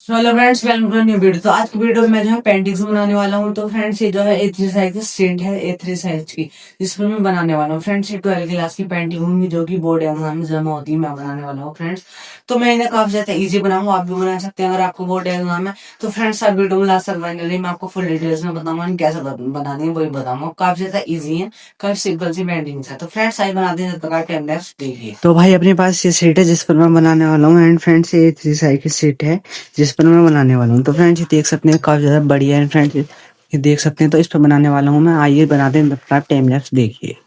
Hello friends, welcome to new video. तो आज की वीडियो में मैं जो है पेंटिंग्स बनाने वाला हूँ। तो फ्रेंड्स ये जो है A3 साइज की स्ट्रेट है, A3 साइज की, जिस पर मैं बनाने वाला हूँ। फ्रेंड्स ये 12 क्लास की पेंटिंग होंगी जो कि बोर्ड एग्जाम में जमा होती है, मैं बनाने वाला हूँ फ्रेंड्स। तो मैं इन्हें काफी ज्यादा इजी बनाऊंगा, आप भी बना सकते हैं अगर आपको बोर्ड एग्जाम है। तो फ्रेंड्स आप वीडियो में लास्ट तक बने मैं आपको फुल डिटेल्स में बताऊंगा कैसे बनानी है, वही बताऊंगा। काफी ज्यादा ईजी है, काफी सिंपल सी पेंटिंग है। तो फ्रेंड्स आई बनाते हैं, जब तक आप टाइम लैप्स देखिए। तो भाई अपने पास ये सीट है जिस पर मैं बनाने वाला हूँ, एंड फ्रेंड्स ये A3 साइज की सीट है जिस पर मैं बनाने वाला हूँ। तो फ्रेंड्स ये देख सकते हैं काफी ज्यादा बढ़िया है फ्रेंड्स, ये देख सकते हैं। तो इस पर बनाने वाला हूँ मैं, आइए बनाते हैं, आप टाइम लैप्स देखिए।